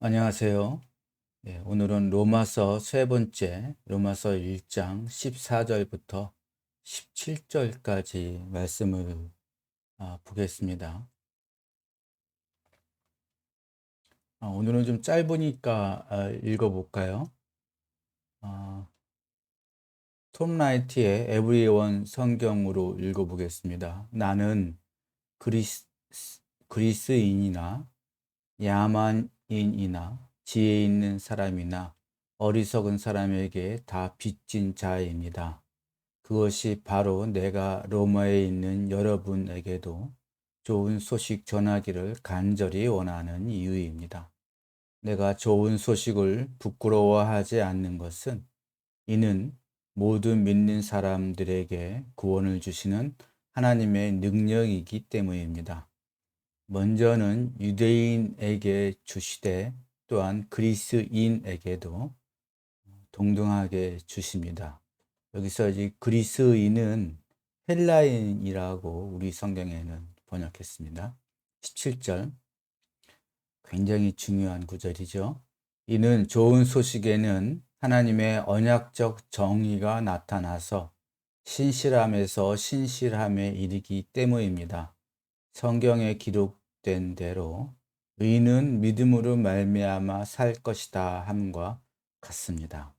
안녕하세요. 네, 오늘은 로마서 세 번째, 로마서 1장 14절부터 17절까지 말씀을 보겠습니다. 오늘은 좀 짧으니까 읽어볼까요? 아, 톰 라이트의 에브리원 성경으로 읽어보겠습니다. 나는 그리스, 그리스인이나 야만인이나 지혜 있는 사람이나 어리석은 사람에게 다 빚진 자입니다. 그것이 바로 내가 로마에 있는 여러분에게도 좋은 소식 전하기를 간절히 원하는 이유입니다. 내가 좋은 소식을 부끄러워하지 않는 것은 이는 모든 믿는 사람들에게 구원을 주시는 하나님의 능력이기 때문입니다. 먼저는 유대인에게 주시되 또한 그리스인에게도 동등하게 주십니다. 여기서 이 그리스인은 헬라인이라고 우리 성경에는 번역했습니다. 17절 굉장히 중요한 구절이죠. 이는 좋은 소식에는 하나님의 언약적 정의가 나타나서 신실함에서 신실함에 이르기 때문입니다. 성경에 기록된 대로 의인은 믿음으로 말미암아 살 것이다 함과 같습니다.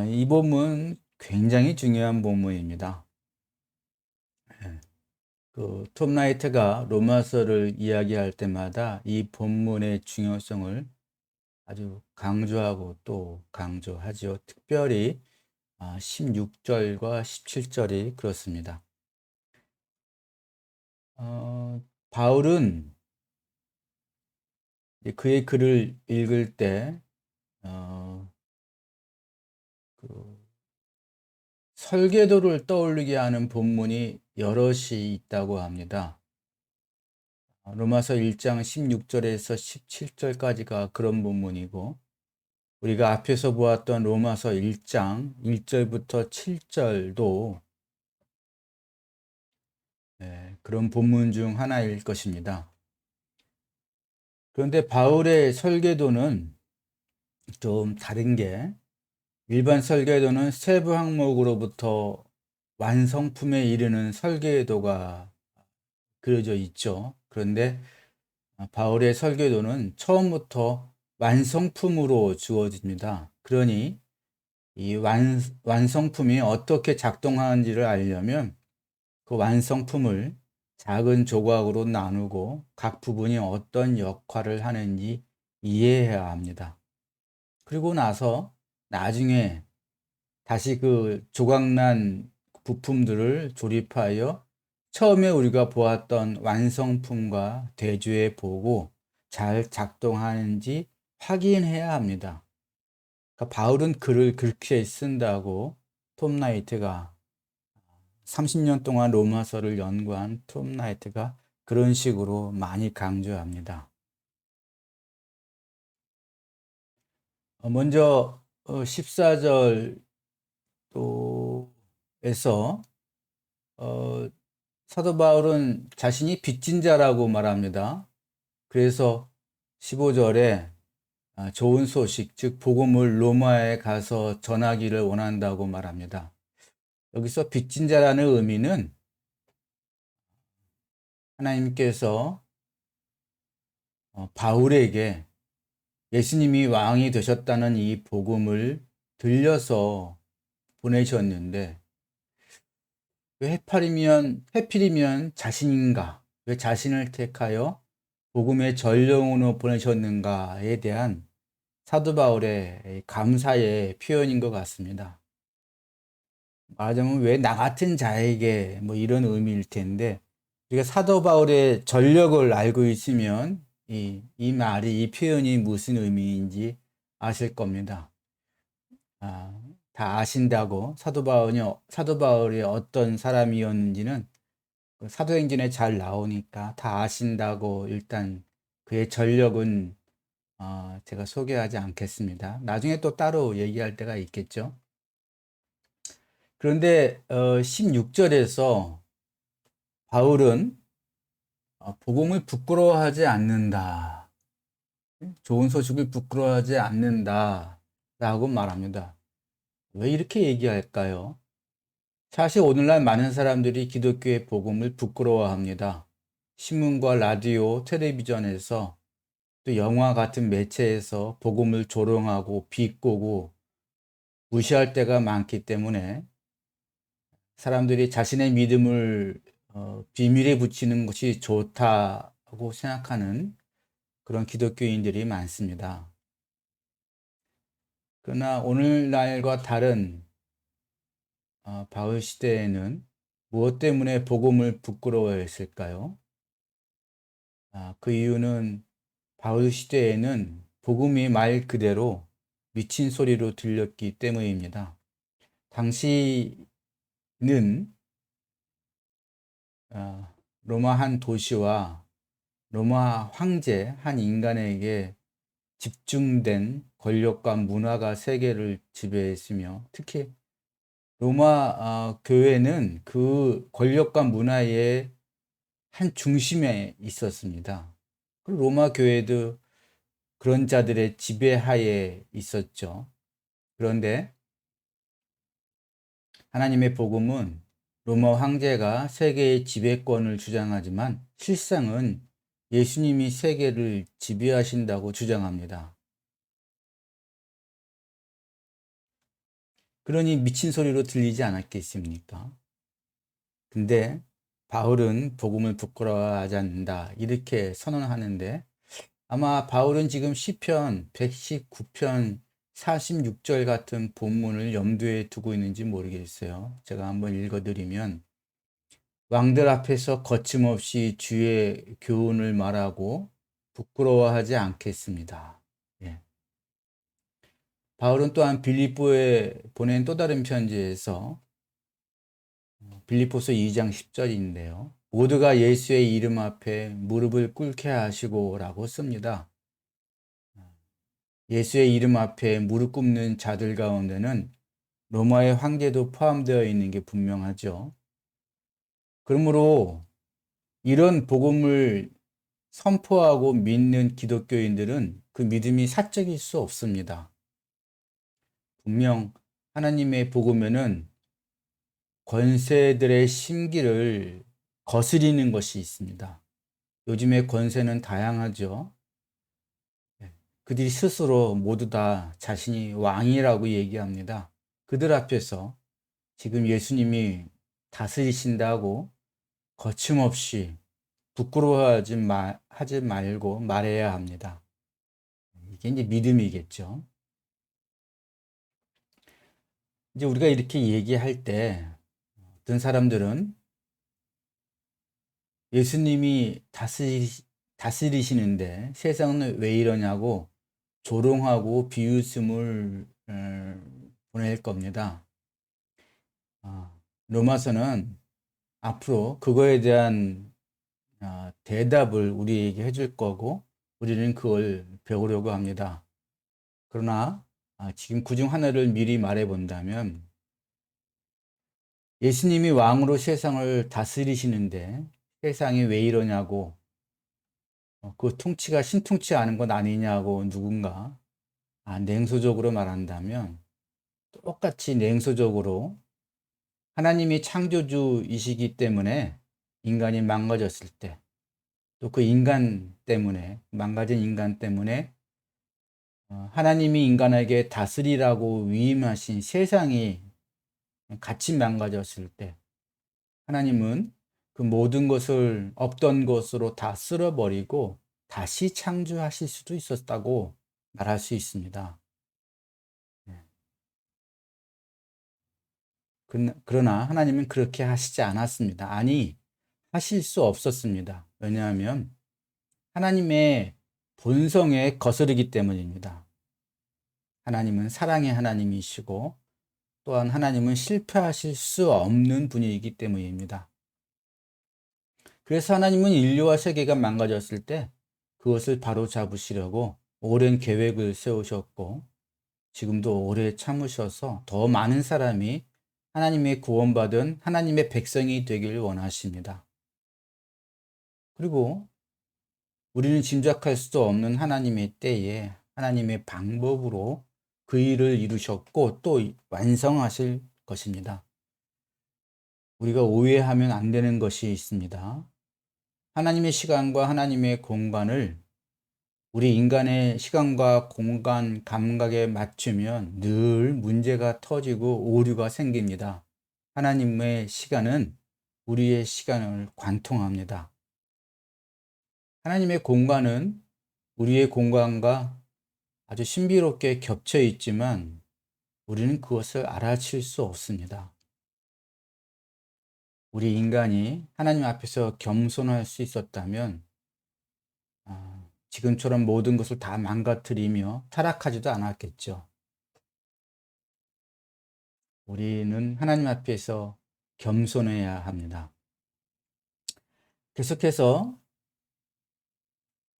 이 본문 굉장히 중요한 본문입니다. 예. 톰 라이트가 로마서를 이야기할 때마다 이 본문의 중요성을 아주 강조하고 또 강조하죠. 특별히 16절과 17절이 그렇습니다. 바울은 그의 글을 읽을 때 어, 그 설계도를 떠올리게 하는 본문이 여럿이 있다고 합니다. 로마서 1장 16절에서 17절까지가 그런 본문이고, 우리가 앞에서 보았던 로마서 1장 1절부터 7절도 그런 본문 중 하나일 것입니다. 그런데 바울의 설계도는 좀 다른 게, 일반 설계도는 세부 항목으로부터 완성품에 이르는 설계도가 그려져 있죠. 그런데 바울의 설계도는 처음부터 완성품으로 주어집니다. 그러니 이 완성품이 어떻게 작동하는지를 알려면 그 완성품을 작은 조각으로 나누고 각 부분이 어떤 역할을 하는지 이해해야 합니다. 그리고 나서 나중에 다시 그 조각난 부품들을 조립하여 처음에 우리가 보았던 완성품과 대조해 보고 잘 작동하는지 확인해야 합니다. 그러니까 바울은 글을 그렇게 쓴다고 톰 라이트가 30년 동안 로마서를 연구한 톰 라이트가 그런 식으로 많이 강조합니다. 먼저 14절에서 사도 바울은 자신이 빚진 자라고 말합니다. 그래서 15절에 좋은 소식, 즉 복음을 로마에 가서 전하기를 원한다고 말합니다. 여기서 빚진 자라는 의미는 하나님께서 바울에게 예수님이 왕이 되셨다는 이 복음을 들려서 보내셨는데, 왜 해필이면 자신인가? 왜 자신을 택하여 복음의 전령으로 보내셨는가에 대한 사도 바울의 감사의 표현인 것 같습니다. 말하자면 왜 나 같은 자에게 뭐 이런 의미일 텐데, 우리가 사도 바울의 전력을 알고 있으면 이 말이, 이 표현이 무슨 의미인지 아실 겁니다. 다 아신다고 사도 바울이 어떤 사람이었는지는 그 사도행전에 잘 나오니까 다 아신다고 일단 그의 전력은 제가 소개하지 않겠습니다. 나중에 또 따로 얘기할 때가 있겠죠. 그런데 16절에서 바울은 복음을 부끄러워하지 않는다. 좋은 소식을 부끄러워하지 않는다라고 말합니다. 왜 이렇게 얘기할까요? 사실 오늘날 많은 사람들이 기독교의 복음을 부끄러워합니다. 신문과 라디오, 텔레비전에서 또 영화 같은 매체에서 복음을 조롱하고 비꼬고 무시할 때가 많기 때문에 사람들이 자신의 믿음을 비밀에 붙이는 것이 좋다고 생각하는 그런 기독교인들이 많습니다. 그러나 오늘날과 다른 바울 시대에는 무엇 때문에 복음을 부끄러워했을까요? 그 이유는 바울 시대에는 복음이 말 그대로 미친 소리로 들렸기 때문입니다. 당시는 로마 한 도시와 로마 황제 한 인간에게 집중된 권력과 문화가 세계를 지배했으며 특히 로마 교회는 그 권력과 문화의 한 중심에 있었습니다. 로마 교회도 그런 자들의 지배하에 있었죠. 그런데 하나님의 복음은 로마 황제가 세계의 지배권을 주장하지만 실상은 예수님이 세계를 지배하신다고 주장합니다. 그러니 미친 소리로 들리지 않았겠습니까? 근데 바울은 복음을 부끄러워하지 않는다 이렇게 선언하는데 아마 바울은 지금 시편 119편 46절 같은 본문을 염두에 두고 있는지 모르겠어요. 제가 한번 읽어드리면 왕들 앞에서 거침없이 주의 교훈을 말하고 부끄러워하지 않겠습니다. 예. 바울은 또한 빌립보에 보낸 또 다른 편지에서 빌립보서 2장 10절인데요. 모두가 예수의 이름 앞에 무릎을 꿇게 하시고라고 씁니다. 예수의 이름 앞에 무릎 꿇는 자들 가운데는 로마의 황제도 포함되어 있는 게 분명하죠. 그러므로 이런 복음을 선포하고 믿는 기독교인들은 그 믿음이 사적일 수 없습니다. 분명 하나님의 복음에는 권세들의 심기를 거스리는 것이 있습니다. 요즘의 권세는 다양하죠. 그들이 스스로 모두 다 자신이 왕이라고 얘기합니다. 그들 앞에서 지금 예수님이 다스리신다고 거침없이 하지 말고 말해야 합니다. 이게 이제 믿음이겠죠. 이제 우리가 이렇게 얘기할 때 어떤 사람들은 예수님이 다스리시는데 세상은 왜 이러냐고 조롱하고 비웃음을 보낼 겁니다. 로마서는 앞으로 그거에 대한 대답을 우리에게 해줄 거고 우리는 그걸 배우려고 합니다. 그러나 지금 그중 하나를 미리 말해 본다면 예수님이 왕으로 세상을 다스리시는데 세상이 왜 이러냐고 그 통치가 신통치 않은 것 아니냐고 누군가 냉소적으로 말한다면 똑같이 냉소적으로 하나님이 창조주이시기 때문에 인간이 망가졌을 때 또 그 인간 때문에 망가진 인간 때문에 하나님이 인간에게 다스리라고 위임하신 세상이 같이 망가졌을 때 하나님은 그 모든 것을 없던 것으로 다 쓸어버리고 다시 창조하실 수도 있었다고 말할 수 있습니다. 그러나 하나님은 그렇게 하시지 않았습니다. 아니, 하실 수 없었습니다. 왜냐하면 하나님의 본성에 거스르기 때문입니다. 하나님은 사랑의 하나님이시고 또한 하나님은 실패하실 수 없는 분이기 때문입니다. 그래서 하나님은 인류와 세계가 망가졌을 때 그것을 바로 잡으시려고 오랜 계획을 세우셨고 지금도 오래 참으셔서 더 많은 사람이 하나님의 구원받은 하나님의 백성이 되길 원하십니다. 그리고 우리는 짐작할 수도 없는 하나님의 때에 하나님의 방법으로 그 일을 이루셨고 또 완성하실 것입니다. 우리가 오해하면 안 되는 것이 있습니다. 하나님의 시간과 하나님의 공간을 우리 인간의 시간과 공간 감각에 맞추면 늘 문제가 터지고 오류가 생깁니다. 하나님의 시간은 우리의 시간을 관통합니다. 하나님의 공간은 우리의 공간과 아주 신비롭게 겹쳐 있지만 우리는 그것을 알아챌 수 없습니다. 우리 인간이 하나님 앞에서 겸손할 수 있었다면 지금처럼 모든 것을 다 망가뜨리며 타락하지도 않았겠죠. 우리는 하나님 앞에서 겸손해야 합니다. 계속해서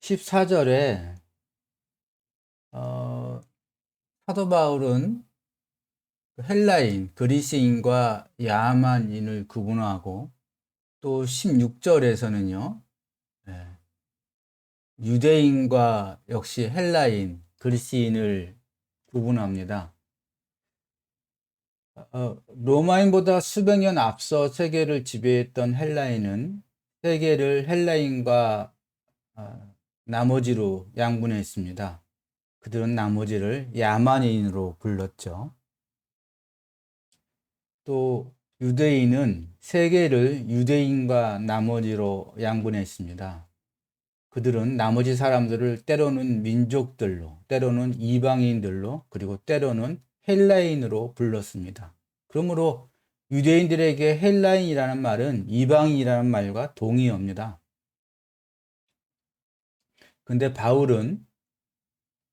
14절에 사도 바울은 헬라인, 그리스인과 야만인을 구분하고 또 16절에서는요, 유대인과 역시 헬라인, 그리스인을 구분합니다. 로마인보다 수백 년 앞서 세계를 지배했던 헬라인은 세계를 헬라인과 나머지로 양분했습니다. 그들은 나머지를 야만인으로 불렀죠. 또 유대인은 세계를 유대인과 나머지로 양분했습니다. 그들은 나머지 사람들을 때로는 민족들로, 때로는 이방인들로, 그리고 때로는 헬라인으로 불렀습니다. 그러므로 유대인들에게 헬라인이라는 말은 이방인이라는 말과 동의합니다. 근데 바울은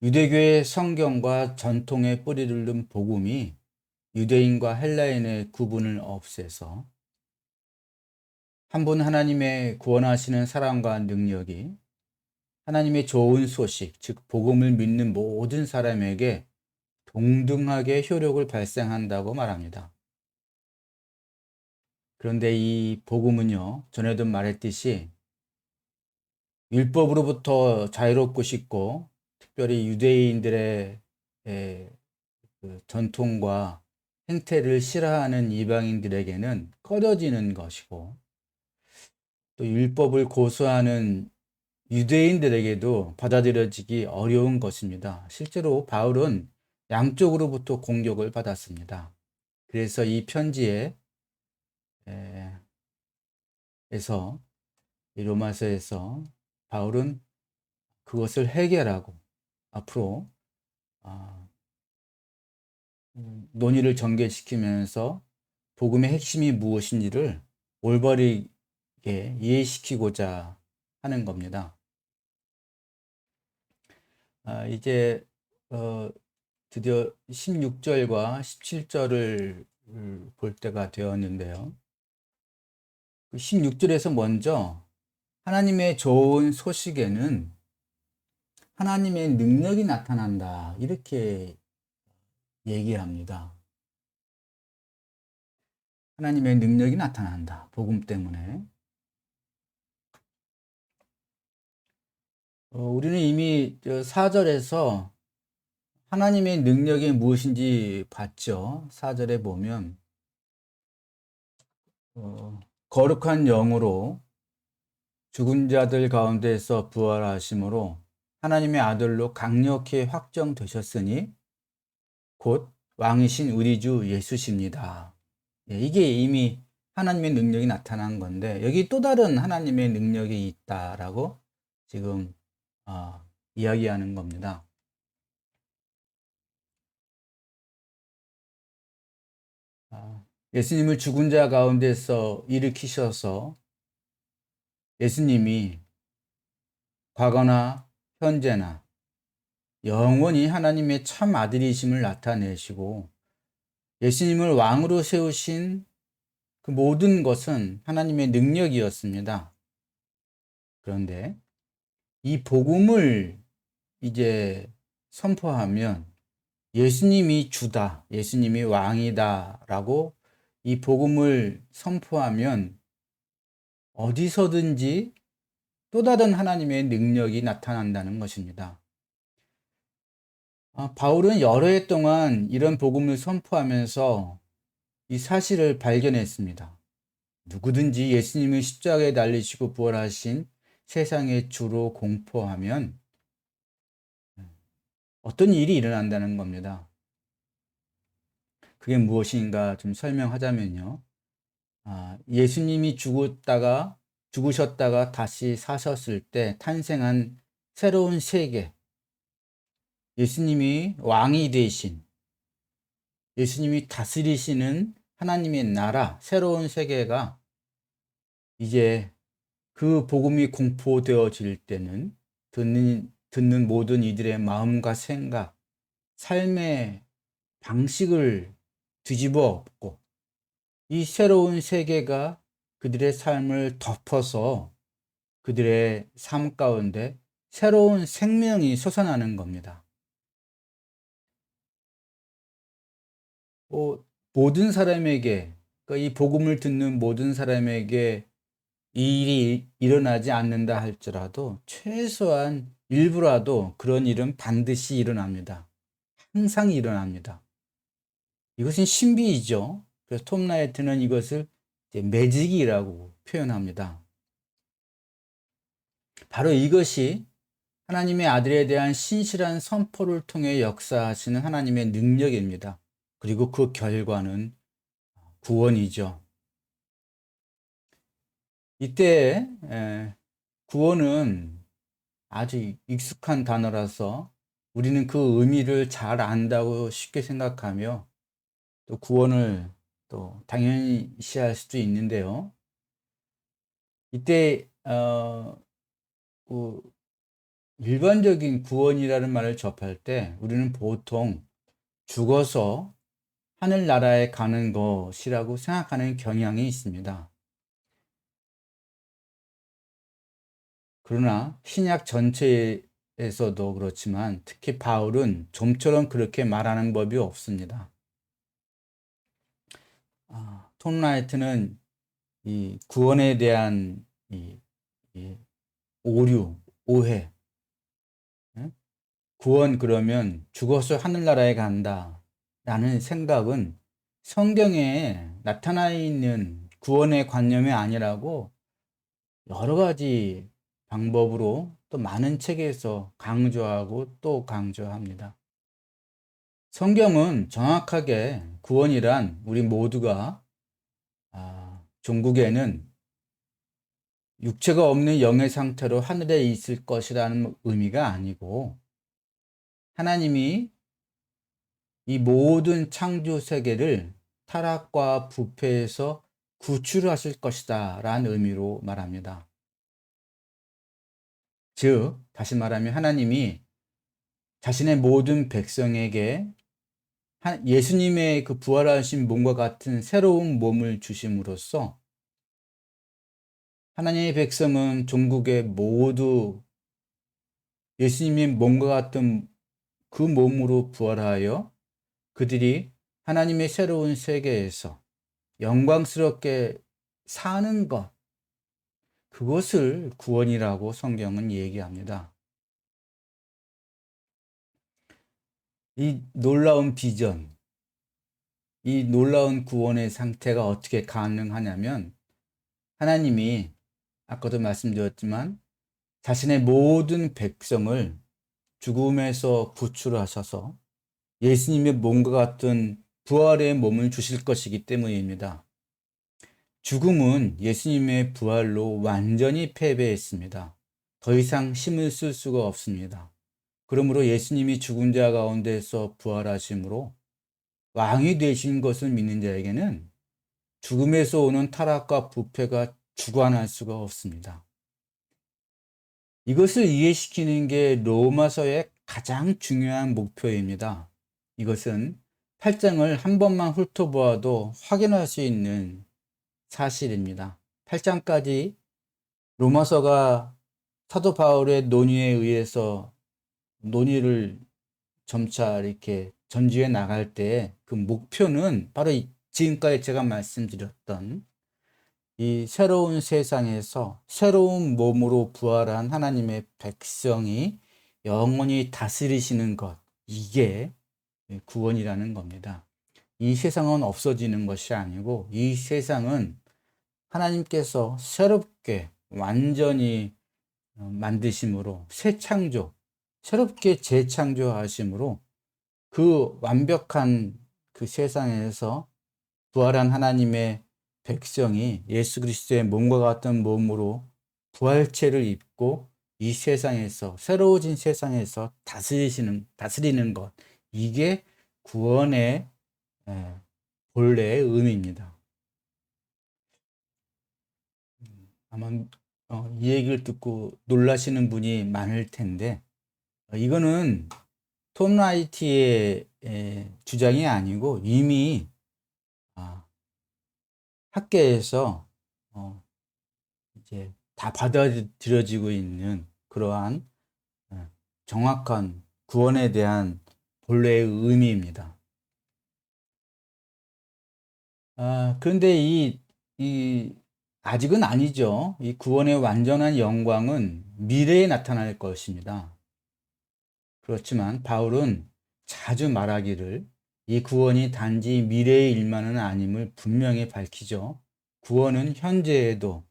유대교의 성경과 전통의 뿌리를 둔 복음이 유대인과 헬라인의 구분을 없애서 한 분 하나님의 구원하시는 사랑과 능력이 하나님의 좋은 소식, 즉 복음을 믿는 모든 사람에게 동등하게 효력을 발생한다고 말합니다. 그런데 이 복음은요, 전에도 말했듯이 율법으로부터 자유롭고 싶고 특별히 유대인들의 그 전통과 행태를 싫어하는 이방인들에게는 꺼려지는 것이고 또 율법을 고수하는 유대인들에게도 받아들여지기 어려운 것입니다. 실제로 바울은 양쪽으로부터 공격을 받았습니다. 그래서 이 편지에 이 로마서에서 바울은 그것을 해결하고 앞으로 논의를 전개시키면서 복음의 핵심이 무엇인지를 올바르게 이해시키고자 하는 겁니다. 이제 드디어 16절과 17절을 볼 때가 되었는데요. 16절에서 먼저 하나님의 좋은 소식에는 하나님의 능력이 나타난다, 이렇게 얘기합니다. 하나님의 능력이 나타난다, 복음 때문에. 우리는 이미 4절에서 하나님의 능력이 무엇인지 봤죠. 4절에 보면 거룩한 영으로 죽은 자들 가운데서 부활하심으로 하나님의 아들로 강력히 확정되셨으니 곧 왕이신 우리 주 예수십니다. 이게 이미 하나님의 능력이 나타난 건데 여기 또 다른 하나님의 능력이 있다라고 지금 이야기하는 겁니다. 예수님을 죽은 자 가운데서 일으키셔서 예수님이 과거나 현재나 영원히 하나님의 참 아들이심을 나타내시고 예수님을 왕으로 세우신 그 모든 것은 하나님의 능력이었습니다. 그런데 이 복음을 이제 선포하면 예수님이 주다, 예수님이 왕이다 라고 이 복음을 선포하면 어디서든지 또 다른 하나님의 능력이 나타난다는 것입니다. 바울은 여러 해 동안 이런 복음을 선포하면서 이 사실을 발견했습니다. 누구든지 예수님을 십자가에 달리시고 부활하신 세상의 주로 공포하면 어떤 일이 일어난다는 겁니다. 그게 무엇인가 좀 설명하자면요. 예수님이 죽으셨다가 다시 사셨을 때 탄생한 새로운 세계, 예수님이 왕이 되신, 예수님이 다스리시는 하나님의 나라, 새로운 세계가 이제 그 복음이 공포되어질 때는 듣는 모든 이들의 마음과 생각, 삶의 방식을 뒤집어 엎고 이 새로운 세계가 그들의 삶을 덮어서 그들의 삶 가운데 새로운 생명이 솟아나는 겁니다. 모든 사람에게, 그러니까 이 복음을 듣는 모든 사람에게 이 일이 일어나지 않는다 할지라도 최소한 일부라도 그런 일은 반드시 일어납니다. 항상 일어납니다. 이것은 신비이죠. 그래서 톰 라이트는 이것을 이제 매직이라고 표현합니다. 바로 이것이 하나님의 아들에 대한 신실한 선포를 통해 역사하시는 하나님의 능력입니다. 그리고 그 결과는 구원이죠. 이때 구원은 아주 익숙한 단어라서 우리는 그 의미를 잘 안다고 쉽게 생각하며 또 구원을 또 당연시할 수도 있는데요. 이때 그 일반적인 구원이라는 말을 접할 때 우리는 보통 죽어서 하늘나라에 가는 것이라고 생각하는 경향이 있습니다. 그러나 신약 전체에서도 그렇지만 특히 바울은 좀처럼 그렇게 말하는 법이 없습니다. 톰 라이트는 이 구원에 대한 이 오류, 오해, 구원 그러면 죽어서 하늘나라에 간다 라는 생각은 성경에 나타나 있는 구원의 관념이 아니라고 여러 가지 방법으로 또 많은 책에서 강조하고 또 강조합니다. 성경은 정확하게 구원이란 우리 모두가 종국에는 육체가 없는 영의 상태로 하늘에 있을 것이라는 의미가 아니고 하나님이 이 모든 창조 세계를 타락과 부패에서 구출하실 것이다 라는 의미로 말합니다. 즉 다시 말하면 하나님이 자신의 모든 백성에게 예수님의 그 부활하신 몸과 같은 새로운 몸을 주심으로써 하나님의 백성은 종국에 모두 예수님의 몸과 같은 그 몸으로 부활하여 그들이 하나님의 새로운 세계에서 영광스럽게 사는 것, 그것을 구원이라고 성경은 얘기합니다. 이 놀라운 비전, 이 놀라운 구원의 상태가 어떻게 가능하냐면 하나님이 아까도 말씀드렸지만 자신의 모든 백성을 죽음에서 구출하셔서 예수님의 몸과 같은 부활의 몸을 주실 것이기 때문입니다. 죽음은 예수님의 부활로 완전히 패배했습니다. 더 이상 힘을 쓸 수가 없습니다. 그러므로 예수님이 죽은 자 가운데서 부활하심으로 왕이 되신 것을 믿는 자에게는 죽음에서 오는 타락과 부패가 주관할 수가 없습니다. 이것을 이해시키는 게 로마서의 가장 중요한 목표입니다. 이것은 8장을 한 번만 훑어보아도 확인할 수 있는 사실입니다. 8장까지 로마서가 사도 바울의 논의에 의해서 논의를 점차 이렇게 전주해 나갈 때 그 목표는 바로 지금까지 제가 말씀드렸던 이 새로운 세상에서 새로운 몸으로 부활한 하나님의 백성이 영원히 다스리시는 것, 이게 구원이라는 겁니다. 이 세상은 없어지는 것이 아니고 이 세상은 하나님께서 새롭게 완전히 만드심으로 새 창조, 새롭게 재창조하심으로 그 완벽한 그 세상에서 부활한 하나님의 백성이 예수 그리스도의 몸과 같은 몸으로 부활체를 입고 이 세상에서, 새로워진 세상에서 다스리는 것, 이게 구원의 본래의 의미입니다. 아마 이 얘기를 듣고 놀라시는 분이 많을 텐데, 이거는 톰 라이티의 주장이 아니고 이미 학계에서 이제 다 받아들여지고 있는 그러한 정확한 구원에 대한 본래의 의미입니다. 그런데 아직은 아니죠. 이 구원의 완전한 영광은 미래에 나타날 것입니다. 그렇지만 바울은 자주 말하기를 이 구원이 단지 미래의 일만은 아님을 분명히 밝히죠. 구원은 현재에도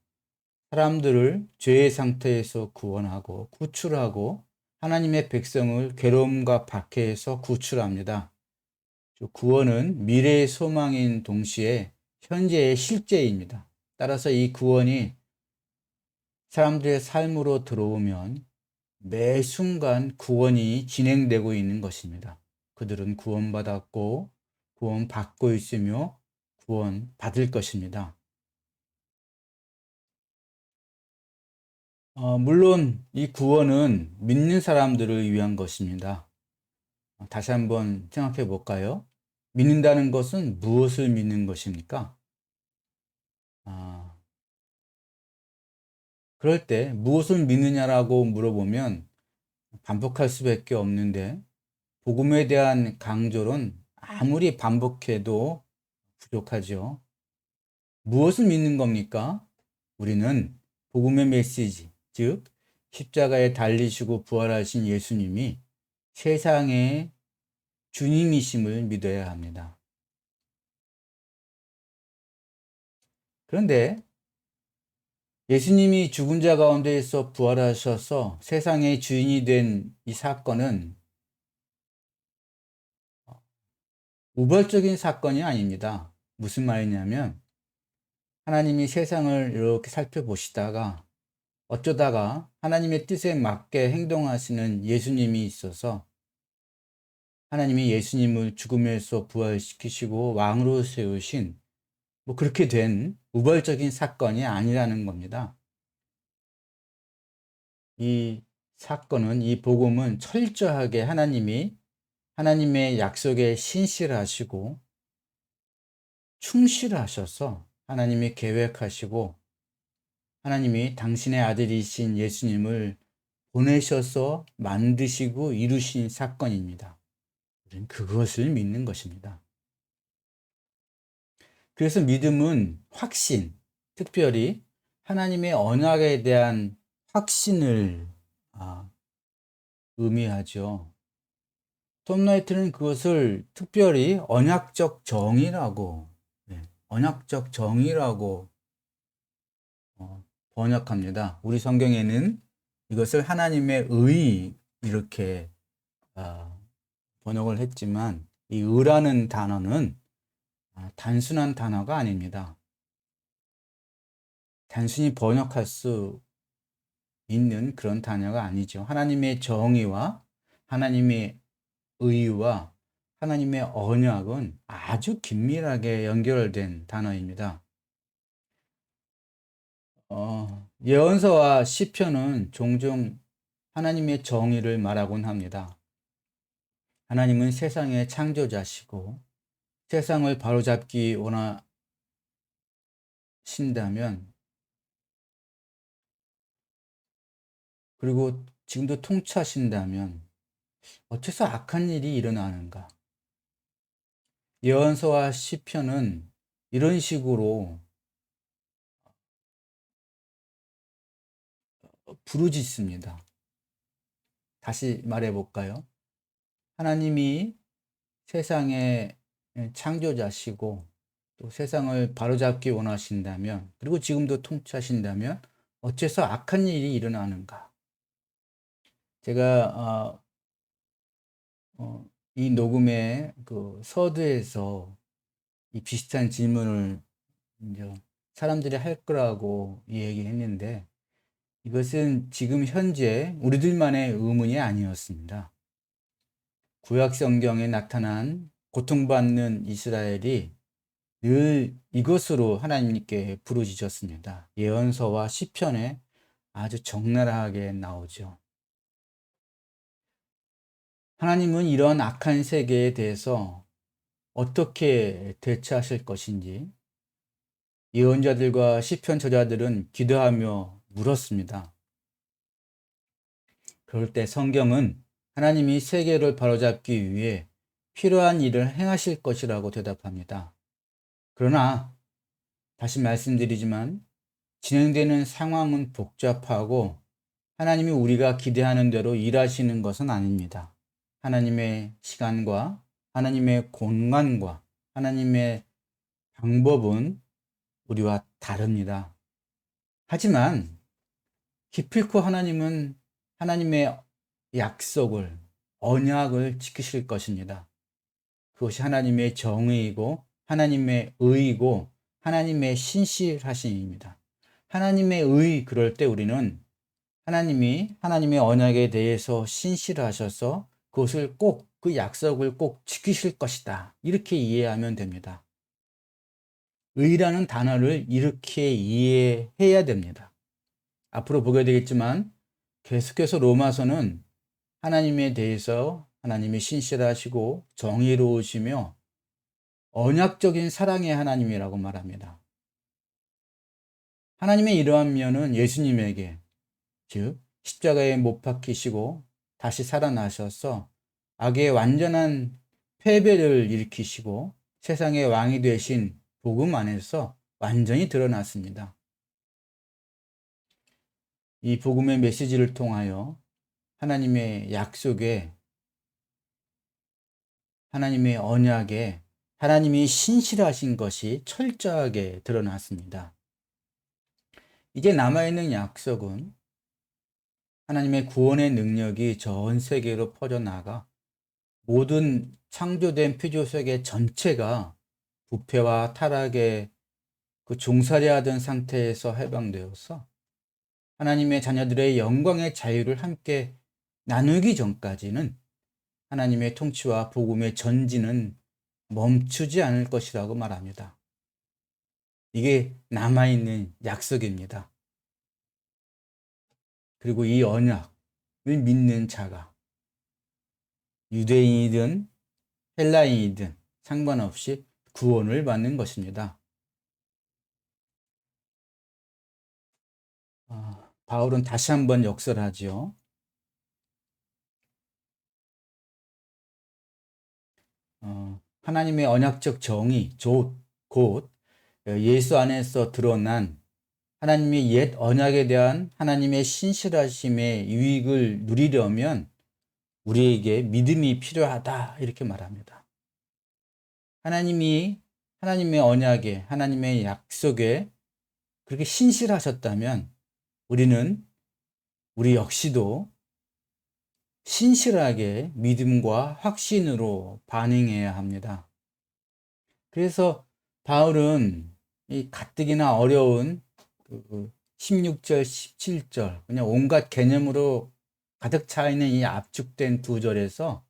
사람들을 죄의 상태에서 구원하고 구출하고 하나님의 백성을 괴로움과 박해에서 구출합니다. 구원은 미래의 소망인 동시에 현재의 실제입니다. 따라서 이 구원이 사람들의 삶으로 들어오면 매 순간 구원이 진행되고 있는 것입니다. 그들은 구원받았고 구원받고 있으며 구원받을 것입니다. 물론 이 구원은 믿는 사람들을 위한 것입니다. 다시 한번 생각해 볼까요? 믿는다는 것은 무엇을 믿는 것입니까? 그럴 때 무엇을 믿느냐라고 물어보면 반복할 수밖에 없는데, 복음에 대한 강조는 아무리 반복해도 부족하죠. 무엇을 믿는 겁니까? 우리는 복음의 메시지, 즉 십자가에 달리시고 부활하신 예수님이 세상의 주님이심을 믿어야 합니다. 그런데 예수님이 죽은 자 가운데에서 부활하셔서 세상의 주인이 된 이 사건은 우발적인 사건이 아닙니다. 무슨 말이냐면 하나님이 세상을 이렇게 살펴보시다가 어쩌다가 하나님의 뜻에 맞게 행동하시는 예수님이 있어서 하나님이 예수님을 죽음에서 부활시키시고 왕으로 세우신 그렇게 된 우발적인 사건이 아니라는 겁니다. 이 사건은, 이 복음은 철저하게 하나님의 약속에 신실하시고 충실하셔서 하나님이 계획하시고 하나님이 당신의 아들이신 예수님을 보내셔서 만드시고 이루신 사건입니다. 그것을 믿는 것입니다. 그래서 믿음은 확신, 특별히 하나님의 언약에 대한 확신을 의미하죠. 톰 라이트는 그것을 특별히 언약적 정의라고 번역합니다. 우리 성경에는 이것을 하나님의 의 이렇게 번역을 했지만 이 의라는 단어는 단순한 단어가 아닙니다. 단순히 번역할 수 있는 그런 단어가 아니죠. 하나님의 정의와 하나님의 의와 하나님의 언약은 아주 긴밀하게 연결된 단어입니다. 예언서와 시편은 종종 하나님의 정의를 말하곤 합니다. 하나님은 세상의 창조자시고 세상을 바로잡기 원하신다면, 그리고 지금도 통치하신다면 어째서 악한 일이 일어나는가? 예언서와 시편은 이런 식으로 부르짖습니다. 다시 말해 볼까요? 하나님이 세상의 창조자시고 또 세상을 바로잡기 원하신다면, 그리고 지금도 통치하신다면 어째서 악한 일이 일어나는가? 제가 이 녹음의 그 서두에서 이 비슷한 질문을 이제 사람들이 할 거라고 얘기했는데, 이것은 지금 현재 우리들만의 의문이 아니었습니다. 구약 성경에 나타난 고통받는 이스라엘이 늘 이것으로 하나님께 부르짖었습니다. 예언서와 시편에 아주 적나라하게 나오죠. 하나님은 이런 악한 세계에 대해서 어떻게 대처하실 것인지 예언자들과 시편 저자들은 기도하며 물었습니다. 그럴 때 성경은 하나님이 세계를 바로잡기 위해 필요한 일을 행하실 것이라고 대답합니다. 그러나 다시 말씀드리지만 진행되는 상황은 복잡하고 하나님이 우리가 기대하는 대로 일하시는 것은 아닙니다. 하나님의 시간과 하나님의 공간과 하나님의 방법은 우리와 다릅니다. 하지만 기필코 하나님은 하나님의 약속을, 언약을 지키실 것입니다. 그것이 하나님의 정의이고 하나님의 의이고 하나님의 신실하심입니다. 하나님의 의, 그럴 때 우리는 하나님이 하나님의 언약에 대해서 신실하셔서 그것을 꼭, 그 약속을 꼭 지키실 것이다, 이렇게 이해하면 됩니다. 의라는 단어를 이렇게 이해해야 됩니다. 앞으로 보게 되겠지만 계속해서 로마서는 하나님에 대해서 하나님이 신실하시고 정의로우시며 언약적인 사랑의 하나님이라고 말합니다. 하나님의 이러한 면은 예수님에게, 즉 십자가에 못 박히시고 다시 살아나셔서 악의 완전한 패배를 일으키시고 세상의 왕이 되신 복음 안에서 완전히 드러났습니다. 이 복음의 메시지를 통하여 하나님의 약속에, 하나님의 언약에 하나님이 신실하신 것이 철저하게 드러났습니다. 이제 남아있는 약속은 하나님의 구원의 능력이 전 세계로 퍼져나가 모든 창조된 피조세계 전체가 부패와 타락의 그 종살이하던 상태에서 해방되어서 하나님의 자녀들의 영광의 자유를 함께 나누기 전까지는 하나님의 통치와 복음의 전진은 멈추지 않을 것이라고 말합니다. 이게 남아있는 약속입니다. 그리고 이 언약을 믿는 자가 유대인이든 헬라인이든 상관없이 구원을 받는 것입니다. 바울은 다시 한번 역설하죠. 하나님의 언약적 정의, 곧 예수 안에서 드러난 하나님의 옛 언약에 대한 하나님의 신실하심의 유익을 누리려면 우리에게 믿음이 필요하다, 이렇게 말합니다. 하나님이 하나님의 언약에, 하나님의 약속에 그렇게 신실하셨다면 우리 역시도 신실하게 믿음과 확신으로 반응해야 합니다. 그래서 바울은 이 가뜩이나 어려운 16절, 17절, 그냥 온갖 개념으로 가득 차 있는 이 압축된 두 절에서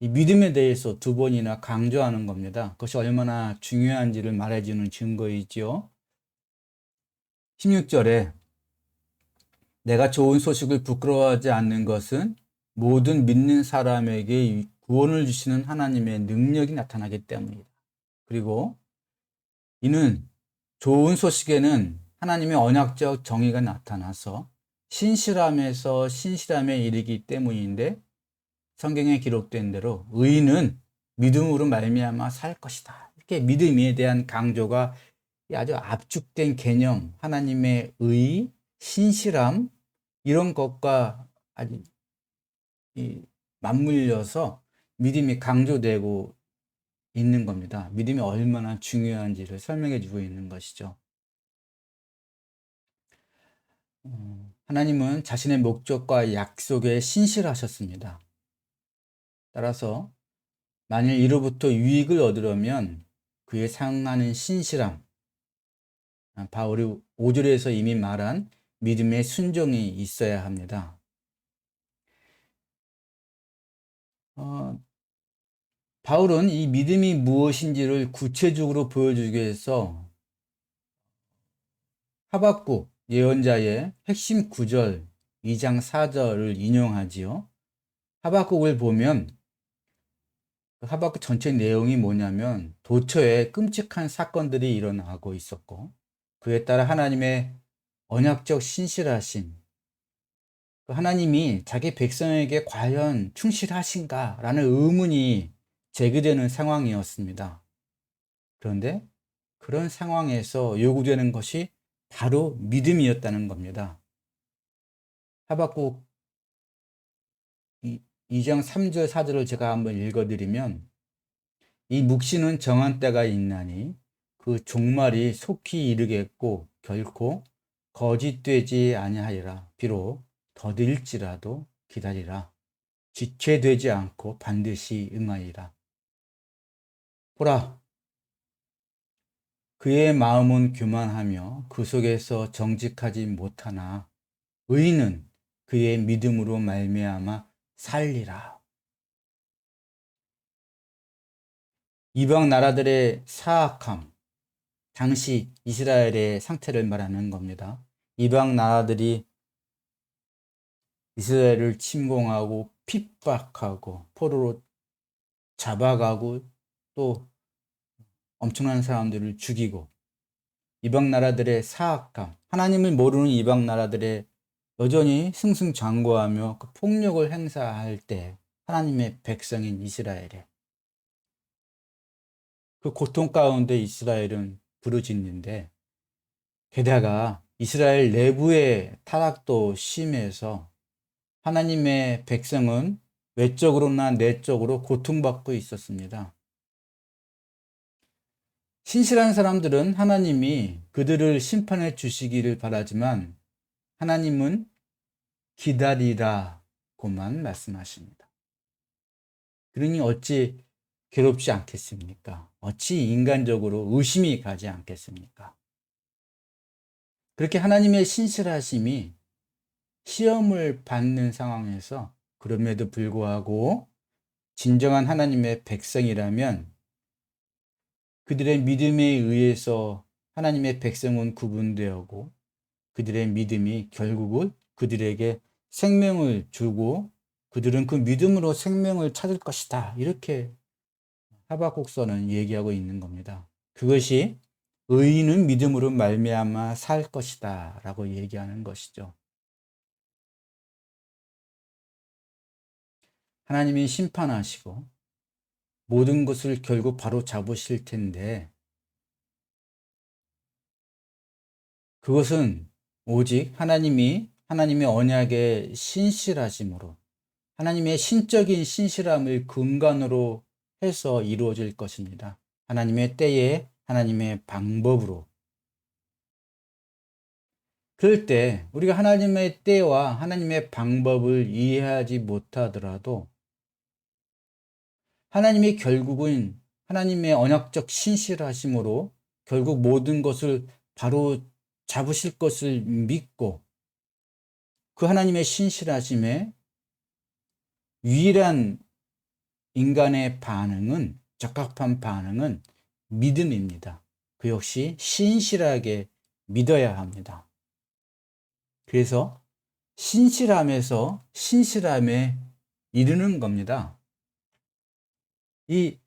이 믿음에 대해서 두 번이나 강조하는 겁니다. 그것이 얼마나 중요한지를 말해주는 증거이지요. 16절에 내가 좋은 소식을 부끄러워하지 않는 것은 모든 믿는 사람에게 구원을 주시는 하나님의 능력이 나타나기 때문이다. 그리고 이는 좋은 소식에는 하나님의 언약적 정의가 나타나서 신실함에서 신실함에 이르기 때문인데, 성경에 기록된 대로 의인은 믿음으로 말미암아 살 것이다, 이렇게 믿음에 대한 강조가 아주 압축된 개념, 하나님의 의, 신실함, 이런 것과 아주 맞물려서 믿음이 강조되고 있는 겁니다. 믿음이 얼마나 중요한지를 설명해 주고 있는 것이죠. 하나님은 자신의 목적과 약속에 신실하셨습니다. 따라서 만일 이로부터 유익을 얻으려면 그에 상응하는 신실함, 바울이 5절에서 이미 말한 믿음의 순종이 있어야 합니다. 바울은 이 믿음이 무엇인지를 구체적으로 보여주기 위해서 하박국 예언자의 핵심 구절 2장 4절을 인용하지요. 하박국을 보면 하박국 전체 내용이 뭐냐면 도처에 끔찍한 사건들이 일어나고 있었고 그에 따라 하나님의 언약적 신실하심, 하나님이 자기 백성에게 과연 충실하신가라는 의문이 제기되는 상황이었습니다. 그런데 그런 상황에서 요구되는 것이 바로 믿음이었다는 겁니다. 하박국 2장 3절 4절을 제가 한번 읽어드리면 이 묵시는 정한 때가 있나니 그 종말이 속히 이르겠고 결코 거짓되지 아니하리라. 비록 더딜지라도 기다리라. 지체되지 않고 반드시 응하리라. 보라, 그의 마음은 교만하며 그 속에서 정직하지 못하나 의인은 그의 믿음으로 말미암아 살리라. 이방 나라들의 사악함, 당시 이스라엘의 상태를 말하는 겁니다. 이방 나라들이 이스라엘을 침공하고 핍박하고 포로로 잡아가고 또 엄청난 사람들을 죽이고 이방 나라들의 사악함, 하나님을 모르는 이방 나라들의 여전히 승승장구하며 그 폭력을 행사할 때 하나님의 백성인 이스라엘에 그 고통 가운데 이스라엘은 부르짖는데 게다가 이스라엘 내부의 타락도 심해서 하나님의 백성은 외적으로나 내적으로 고통받고 있었습니다. 신실한 사람들은 하나님이 그들을 심판해 주시기를 바라지만 하나님은 기다리라고만 말씀하십니다. 그러니 어찌 괴롭지 않겠습니까? 어찌 인간적으로 의심이 가지 않겠습니까? 그렇게 하나님의 신실하심이 시험을 받는 상황에서 그럼에도 불구하고 진정한 하나님의 백성이라면 그들의 믿음에 의해서 하나님의 백성은 구분되었고 그들의 믿음이 결국은 그들에게 생명을 주고 그들은 그 믿음으로 생명을 찾을 것이다. 이렇게 하박국서는 얘기하고 있는 겁니다. 그것이 의인은 믿음으로 말미암아 살 것이다 라고 얘기하는 것이죠. 하나님이 심판하시고 모든 것을 결국 바로 잡으실 텐데 그것은 오직 하나님의 언약의 신실하심으로 하나님의 신적인 신실함을 근간으로 해서 이루어질 것입니다. 하나님의 때에 하나님의 방법으로. 그럴 때 우리가 하나님의 때와 하나님의 방법을 이해하지 못하더라도 하나님이 결국은 하나님의 언약적 신실하심으로 결국 모든 것을 바로 잡으실 것을 믿고 그 하나님의 신실하심에 유일한 인간의 반응은 적합한 반응은 믿음입니다. 그 역시 신실하게 믿어야 합니다. 그래서 신실함에서 신실함에 이르는 겁니다. 이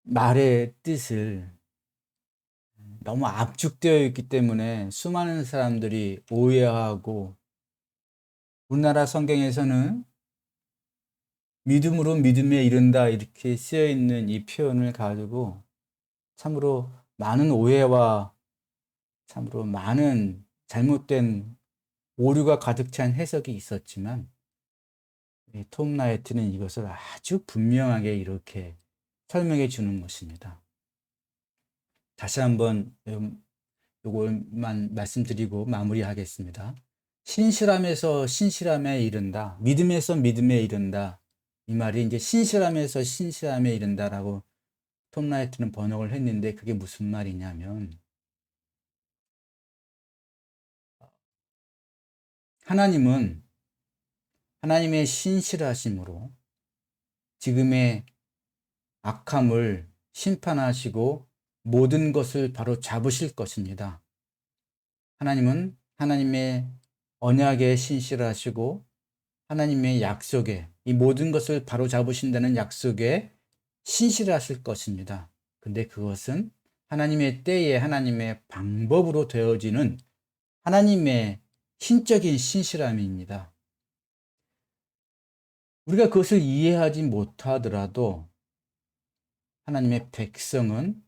말의 뜻을 너무 압축되어 있기 때문에 수많은 사람들이 오해하고 우리나라 성경에서는 믿음으로 믿음에 이른다 이렇게 쓰여 있는 이 표현을 가지고 참으로 많은 오해와 참으로 많은 잘못된 오류가 가득 찬 해석이 있었지만 톰 라이트는 이것을 아주 분명하게 이렇게 설명해 주는 것입니다. 다시 한번 요것만 말씀드리고 마무리하겠습니다. 신실함에서 신실함에 이른다. 믿음에서 믿음에 이른다. 이 말이 이제 신실함에서 신실함에 이른다라고 톰 라이트는 번역을 했는데 그게 무슨 말이냐면 하나님은 하나님의 신실하심으로 지금의 악함을 심판하시고 모든 것을 바로 잡으실 것입니다. 하나님은 하나님의 언약에 신실하시고 하나님의 약속에 이 모든 것을 바로 잡으신다는 약속에 신실하실 것입니다. 근데 그것은 하나님의 때에 하나님의 방법으로 되어지는 하나님의 신적인 신실함입니다. 우리가 그것을 이해하지 못하더라도 하나님의 백성은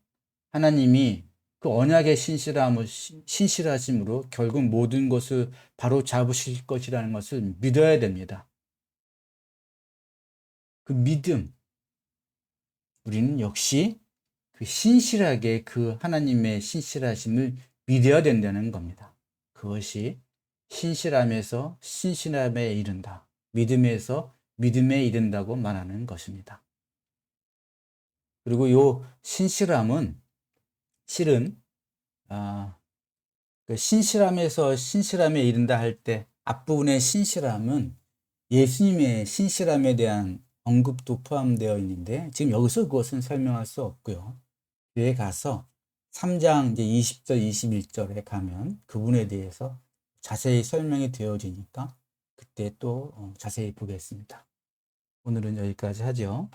하나님이 그 언약의 신실하심으로 결국 모든 것을 바로 잡으실 것이라는 것을 믿어야 됩니다. 그 믿음, 우리는 역시 그 신실하게 그 하나님의 신실하심을 믿어야 된다는 겁니다. 그것이 신실함에서 신실함에 이른다. 믿음에서 믿음에 이른다고 말하는 것입니다. 그리고 요 신실함은 실은 그 신실함에서 신실함에 이른다 할 때 앞부분의 신실함은 예수님의 신실함에 대한 언급도 포함되어 있는데 지금 여기서 그것은 설명할 수 없고요. 뒤에 가서 3장 이제 20절, 21절에 가면 그분에 대해서 자세히 설명이 되어지니까 그때 또 자세히 보겠습니다. 오늘은 여기까지 하죠.